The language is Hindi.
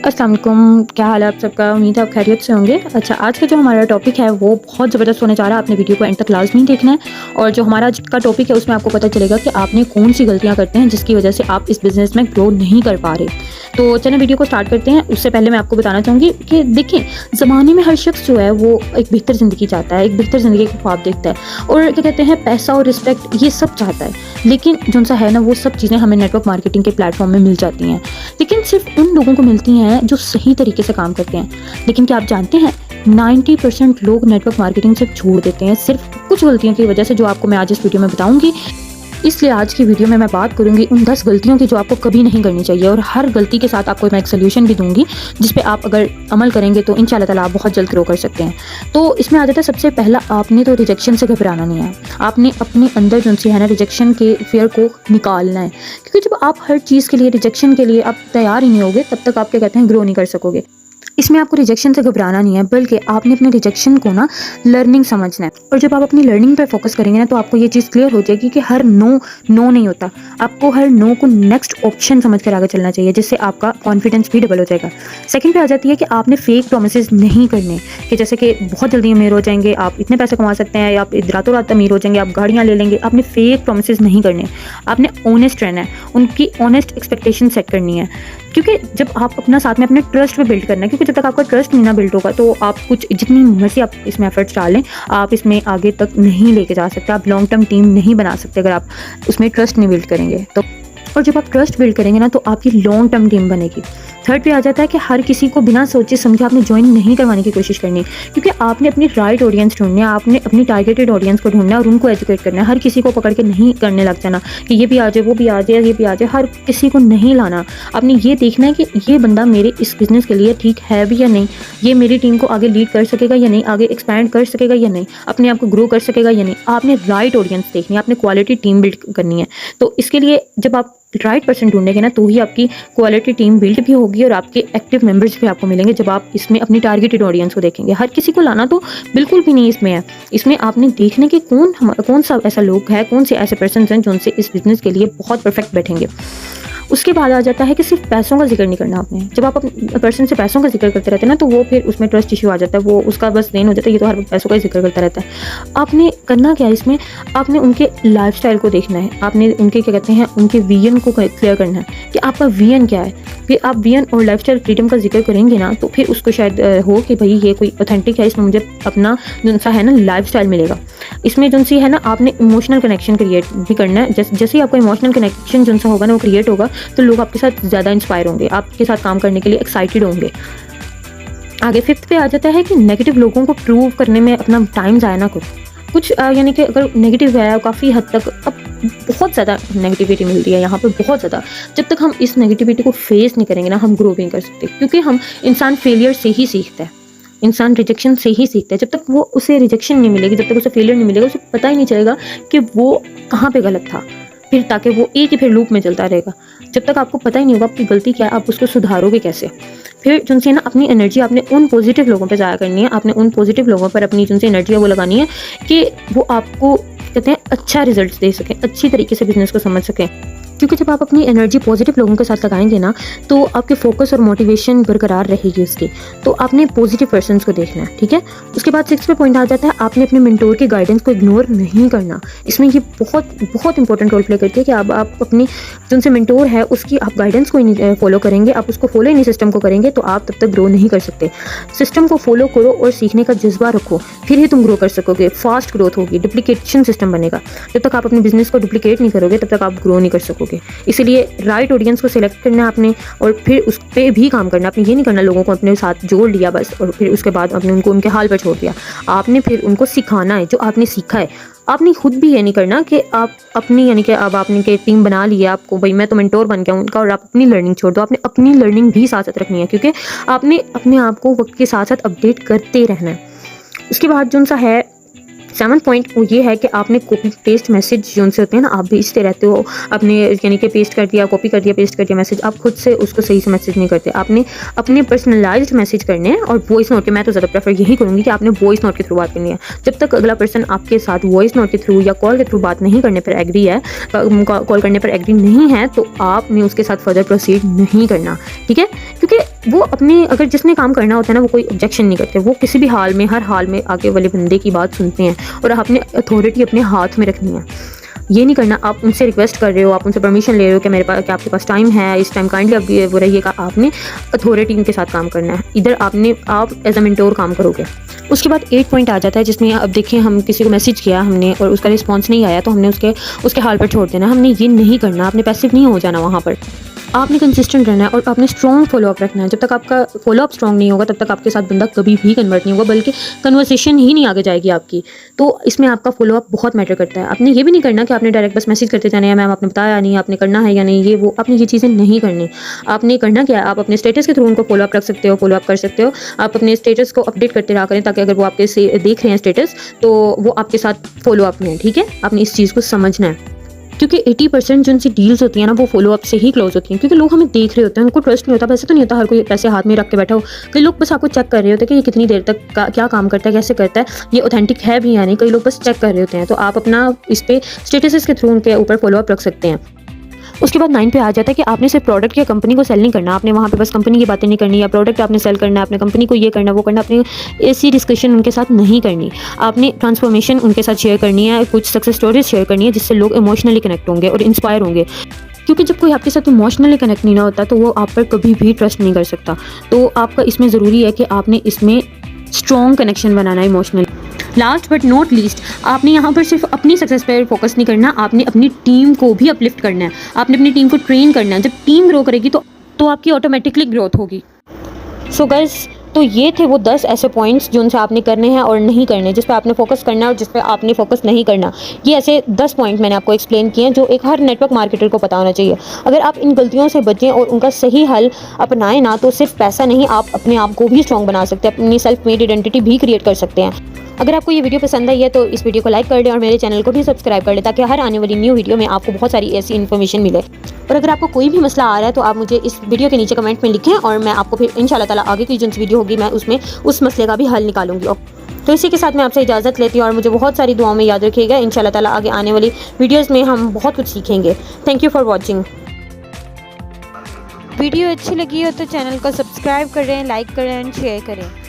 अस्सलाम वालेकुम, क्या हाल है आप सबका। उम्मीद है आप खैरियत से होंगे। अच्छा, आज का जो हमारा टॉपिक है वो बहुत ज़बरदस्त होने जा रहा है। आपने वीडियो को एंड तक लाज़मी देखना है और जो हमारा आज का टॉपिक है उसमें आपको पता चलेगा कि आपने कौन सी गलतियाँ करते हैं जिसकी वजह से आप इस बिज़नेस में ग्रो नहीं कर पा रहे। तो चलिए वीडियो को स्टार्ट करते हैं। उससे पहले मैं आपको बताना चाहूँगी कि देखिए, ज़माने में हर शख्स जो है वो एक बेहतर ज़िंदगी चाहता है, एक बेहतर ज़िंदगी का ख्वाब देखता है और क्या कहते हैं, पैसा और रिस्पेक्ट ये सब चाहता है। लेकिन जो सा है ना, वो सब चीज़ें हमें नेटवर्क मार्केटिंग के प्लेटफॉर्म में मिल जाती हैं, लेकिन सिर्फ उन लोगों को मिलती हैं जो सही तरीके से काम करते हैं। लेकिन क्या आप जानते हैं 90% लोग नेटवर्क मार्केटिंग से छोड़ देते हैं सिर्फ कुछ गलतियों की वजह से, जो आपको मैं आज इस वीडियो में बताऊंगी। इसलिए आज की वीडियो में मैं बात करूंगी उन 10 गलतियों की जो आपको कभी नहीं करनी चाहिए और हर गलती के साथ आपको मैं एक सोल्यूशन भी दूंगी जिस पे आप अगर अमल करेंगे तो इंशाल्लाह ताला आप बहुत जल्द ग्रो कर सकते हैं। तो इसमें आ जाता है सबसे पहला, आपने तो रिजेक्शन से घबराना नहीं है। आपने अपने अंदर जो सी है ना रिजेक्शन के फेयर को निकालना है, क्योंकि जब आप हर चीज़ के लिए रिजेक्शन के लिए आप तैयार ही नहीं होगे तब तक आप क्या कहते हैं ग्रो नहीं कर सकोगे। इसमें आपको रिजेक्शन से घबराना नहीं है, बल्कि आपने अपने रिजेक्शन को ना लर्निंग समझना है। और जब आप अपनी लर्निंग पर फोकस करेंगे ना तो आपको ये चीज़ क्लियर हो जाएगी कि हर नो नहीं होता। आपको हर नो को नेक्स्ट ऑप्शन समझ कर आगे चलना चाहिए, जिससे आपका कॉन्फिडेंस भी डबल हो जाएगा। सेकंड पे आ जाती है कि आपने फेक प्रोमिसेस नहीं करने, कि जैसे कि बहुत जल्दी अमीर हो जाएंगे, आप इतने पैसे कमा सकते हैं, या आप रातों रात अमीर हो जाएंगे, आप गाड़ियाँ ले लेंगे। आपने फेक प्रोमिसेस नहीं करने, आपने ऑनेस्ट रहना है, उनकी ऑनेस्ट एक्सपेक्टेशन सेट करनी है। क्योंकि जब आप अपना साथ में अपने ट्रस्ट पे बिल्ड करना है, क्योंकि जब तक आपका ट्रस्ट नहीं ना बिल्ड होगा तो आप कुछ जितनी मर्जी आप इसमें एफर्ट्स डालें, आप इसमें आगे तक नहीं लेके जा सकते। आप लॉन्ग टर्म टीम नहीं बना सकते अगर आप उसमें ट्रस्ट नहीं बिल्ड करेंगे तो। और जब आप ट्रस्ट बिल्ड करेंगे ना तो आपकी लॉन्ग टर्म टीम बनेगी। थर्ड पे आ जाता है कि हर किसी को बिना सोचे समझे आपने ज्वाइन नहीं करवाने की कोशिश करनी है, क्योंकि आपने अपनी राइट ऑडियंस ढूंढनी है, आपने अपनी टारगेटेड ऑडियंस को ढूंढना है और उनको एजुकेट करना है। हर किसी को पकड़ के नहीं करने लग जाना कि ये भी आ जाए, वो भी आ जाए, ये भी आ जाए। हर किसी को नहीं लाना। आपने ये देखना है कि ये बंदा मेरे इस बिज़नेस के लिए ठीक है भी या नहीं, ये मेरी टीम को आगे लीड कर सकेगा या नहीं, आगे एक्सपैंड कर सकेगा या नहीं, अपने आप को ग्रो कर सकेगा या नहीं। आपने राइट ऑडियंस देखनी है, आपने क्वालिटी टीम बिल्ड करनी है। तो इसके लिए जब आप राइट पर्सन ढूंढेंगे ना तो ही आपकी क्वालिटी टीम बिल्ड भी होगी और आपके एक्टिव मेंबर्स भी आपको मिलेंगे जब आप इसमें अपनी टारगेटेड ऑडियंस को देखेंगे। हर किसी को लाना तो बिल्कुल भी नहीं इसमें है। इसमें आपने देखने के कौन सा ऐसा लोग है, कौन से ऐसे पर्सन हैं जो उनसे इस बिज़नेस के लिए बहुत परफेक्ट बैठेंगे। उसके बाद आ जाता है कि सिर्फ पैसों का जिक्र नहीं करना आपने। जब आप अपने पर्सन से पैसों का जिक्र करते रहते हैं ना तो वो फिर उसमें ट्रस्ट इशू आ जाता है, वो उसका बस देन हो जाता है, ये तो हर पैसों का ही जिक्र करता रहता है। आपने करना क्या है इसमें, आपने उनके लाइफस्टाइल को देखना है, आपने उनके क्या कहते हैं उनके विजन को क्लियर करना है कि आपका विजन क्या है। फिर आप विजन और लाइफस्टाइल फ्रीडम का जिक्र करेंगे ना तो फिर उसको शायद हो कि भाई ये कोई ऑथेंटिक है, इसमें मुझे अपना जो सा है ना लाइफस्टाइल मिलेगा। इसमें जो सी है ना आपने इमोशनल कनेक्शन क्रिएट भी करना है। जैसे ही आपका इमोशनल कनेक्शन जो सा होगा ना वो क्रिएट होगा तो लोग आपके साथ ज़्यादा इंस्पायर होंगे, आपके साथ काम करने के लिए एक्साइटेड होंगे। आगे फिफ्थ पे आ जाता है कि नेगेटिव लोगों को प्रूव करने में अपना टाइम ज़ाया ना करो। कुछ यानी कि अगर नेगेटिव है काफ़ी हद तक, अब बहुत ज़्यादा नेगेटिविटी मिलती है यहाँ पे, बहुत ज़्यादा। जब तक हम इस नेगेटिविटी को फेस नहीं करेंगे ना हम ग्रो भी नहीं कर सकते, क्योंकि हम इंसान फेलियर से ही सीखता है, इंसान रिजेक्शन से ही सीखता है। जब तक वो उसे रिजेक्शन नहीं मिलेगी, जब तक उसे फेलियर नहीं मिलेगा, उसे पता ही नहीं चलेगा कि वो कहाँ पे गलत था, फिर ताकि वो एक ही फिर लूप में चलता रहेगा। जब तक आपको पता ही नहीं होगा आपकी गलती क्या है, आप उसको सुधारोगे कैसे। फिर जिनसे ना अपनी एनर्जी आपने उन पॉजिटिव लोगों पे ज़ाया करनी है, आपने उन पॉजिटिव लोगों पर अपनी जिनसे एनर्जी है वो लगानी है कि वो आपको कहते हैं अच्छा रिजल्ट दे सकें, अच्छी तरीके से बिजनेस को समझ सकें। क्योंकि जब आप अपनी एनर्जी पॉजिटिव लोगों के साथ लगाएंगे ना तो आपके फोकस और मोटिवेशन बरकरार रहेगी उसकी। तो आपने पॉजिटिव पर्सन्स को देखना है, ठीक है। उसके बाद सिक्स पे पॉइंट आ जाता है, आपने अपने मेंटोर के गाइडेंस को इग्नोर नहीं करना। इसमें ये बहुत बहुत इंपॉर्टेंट रोल प्ले करती है कि आप अपनी जिनसे मेंटोर है उसकी आप गाइडेंस को ही नहीं फॉलो करेंगे, आप उसको फॉलो ही नहीं सिस्टम को करेंगे तो आप तब तक ग्रो नहीं कर सकते। सिस्टम को फॉलो करो और सीखने का जज्बा रखो, फिर ही तुम ग्रो कर सकोगे। फास्ट ग्रोथ होगी, डुप्लीकेशन सिस्टम बनेगा। जब तक आप अपने बिजनेस को डुप्लीकेट नहीं करोगे तब तक आप ग्रो नहीं कर सकोगे। इसीलिए राइट ऑडियंस को सिलेक्ट करना है आपने और फिर उस पर भी काम करना। आपने ये नहीं करना लोगों को अपने साथ जोड़ लिया बस और फिर उसके बाद आपने उनको उनके हाल पर छोड़ दिया। आपने फिर उनको सिखाना है जो आपने सीखा है। आपने खुद भी ये नहीं करना कि आप अपनी यानी कि अब आपने के टीम बना ली है, आपको भाई मैं तो मेंटोर बन गया उनका और आप अपनी लर्निंग छोड़ दो। आपने अपनी लर्निंग भी साथ साथ रखनी है, क्योंकि आपने अपने आप को वक्त के साथ साथ अपडेट करते रहना है। उसके बाद जो सा है 7 पॉइंट वो ये है कि आपने कॉपी पेस्ट मैसेज जो उनसे होते हैं ना आप भेजते रहते हो अपने, यानी कि पेस्ट कर दिया, कॉपी कर दिया, पेस्ट कर दिया मैसेज, आप खुद से उसको सही से मैसेज नहीं करते। आपने अपने पर्सनलाइज्ड मैसेज करने हैं और वॉइस नोट के, मैं तो ज़्यादा प्रेफर यही करूँगी कि आपने वॉइस नोट के थ्रू बात करनी है। जब तक अगला पर्सन आपके साथ वॉइस नोट के थ्रू या कॉल के थ्रू बात नहीं करने पर एग्री है, कॉल करने पर एग्री नहीं है, तो आपने उसके साथ फर्दर प्रोसीड नहीं करना, ठीक है। क्योंकि वो अपने अगर जिसने काम करना होता है ना, वो कोई ऑब्जेक्शन नहीं करते, वो किसी भी हाल में, हर हाल में आगे वाले बंदे की बात सुनते हैं और अपने अथॉरिटी अपने हाथ में रखनी है। ये नहीं करना आप उनसे रिक्वेस्ट कर रहे हो, आप उनसे परमिशन ले रहे हो कि मेरे पास, क्या आपके पास टाइम है, इस टाइम काइंडली अब वो रहिएगा। आपने अथॉरिटी उनके साथ काम करना है, इधर आप एज अ मेंटोर काम करोगे। उसके बाद 8 पॉइंट आ जाता है जिसमें अब देखिए, हम किसी को मैसेज किया हमने और उसका रिस्पॉन्स नहीं आया तो हमने उसके हाल पर छोड़ देना। हमने ये नहीं करना, आपने पैसिव नहीं हो जाना वहाँ पर। आपने कंसिस्टेंट रहना है और आपने स्ट्रॉन्ग फॉलोअप रखना है। जब तक आपका फॉलोअप स्ट्रॉन्ग नहीं होगा तब तक आपके साथ बंदा कभी भी कन्वर्ट नहीं होगा, बल्कि कन्वर्सेशन ही नहीं आगे जाएगी आपकी। तो इसमें आपका फॉलोअप बहुत मैटर करता है। आपने ये भी नहीं करना कि आपने डायरेक्ट बस मैसेज करते जाना है, मैम आपने बताया नहीं, आपने करना है या नहीं, ये वो आपने ये चीज़ें नहीं करनी। आपने करना क्या है, आप अपने स्टेटस के थ्रू उनको फॉलोअप रख सकते हो, फॉलोअप कर सकते हो। आप अपने स्टेटस को अपडेट करते रहा करें ताकि अगर वो आपके से देख रहे हैं स्टेटस तो वो आपके साथ फॉलोअप में है। ठीक है, आपने इस चीज़ को समझना है, क्योंकि 80% जो उनसी डील्स होती हैं ना, वो फॉलोअप से ही क्लोज होती हैं, क्योंकि लोग हमें देख रहे होते हैं, उनको ट्रस्ट नहीं होता। वैसे तो नहीं होता हर कोई पैसे हाथ में रख के बैठा हो, कई लोग बस आपको चेक कर रहे होते हैं कि ये कितनी देर तक क्या काम करता है, कैसे करता है, ये ऑथेंटिक है भी या नहीं। कई लोग बस चेक कर रहे होते हैं, तो आप अपना इस पे स्टेटस के थ्रू उनके ऊपर फॉलोअप रख सकते हैं। उसके बाद 9 पे आ जाता है कि आपने सिर्फ प्रोडक्ट या कंपनी को सेल नहीं करना, आपने वहाँ पे बस कंपनी की बातें नहीं करनी, या प्रोडक्ट आपने सेल करना है, आपने कंपनी को ये करना वो करना, अपनी ऐसी डिस्कशन उनके साथ नहीं करनी। आपने ट्रांसफॉर्मेशन उनके साथ शेयर करनी है, कुछ सक्सेस स्टोरीज शेयर करनी है जिससे लोग इमोशनली कनेक्ट होंगे और इंस्पायर होंगे। क्योंकि जब कोई आपके साथ इमोशनली कनेक्ट नहीं ना होता तो वो आप पर कभी भी ट्रस्ट नहीं कर सकता। तो आपका इसमें ज़रूरी है कि आपने इसमें स्ट्रॉन्ग कनेक्शन बनाना है emotionally. Last but not least, आपने यहाँ पर सिर्फ अपनी सक्सेस पर फोकस नहीं करना, आपने अपनी टीम को भी अपलिफ्ट करना है। आपने अपनी टीम को ट्रेन करना है। जब टीम ग्रो करेगी तो आपकी ऑटोमेटिकली ग्रोथ होगी। सो गाइस, तो ये थे वो 10 ऐसे पॉइंट्स जो उनसे आपने करने हैं और नहीं करने, जिस पे आपने फोकस करना है और जिस पे आपने फोकस नहीं करना। ये ऐसे 10 पॉइंट मैंने आपको एक्सप्लेन किए हैं जो एक हर नेटवर्क मार्केटर को पता होना चाहिए। अगर आप इन गलतियों से बचें और उनका सही हल अपनाएं ना, तो सिर्फ पैसा नहीं, आप अपने आप को भी स्ट्रॉन्ग बना सकते हैं, अपनी सेल्फ मेड आइडेंटिटी भी क्रिएट कर सकते हैं। अगर आपको ये वीडियो पसंद आई है तो इस वीडियो को लाइक कर दें और मेरे चैनल को भी सब्सक्राइब कर लें, ताकि हर आने वाली न्यू वीडियो में आपको बहुत सारी ऐसी इन्फॉर्मेशन मिले। और अगर आपको कोई भी मसला आ रहा है तो आप मुझे इस वीडियो के नीचे कमेंट में लिखें और मैं आपको फिर इंशाल्लाह ताला आगे की जो वीडियो होगी मैं उसमें उस मसले का भी हल निकालूंगी। तो इसी के साथ मैं आपसे इजाज़त लेती हूँ और मुझे बहुत सारी दुआओं में याद रखिएगा। इंशाल्लाह ताला आगे आने वाली वीडियोज़ में हम बहुत कुछ सीखेंगे। Thank you for watching. Video अच्छी लगी हो तो चैनल को सब्सक्राइब करें, लाइक करें एंड शेयर करें।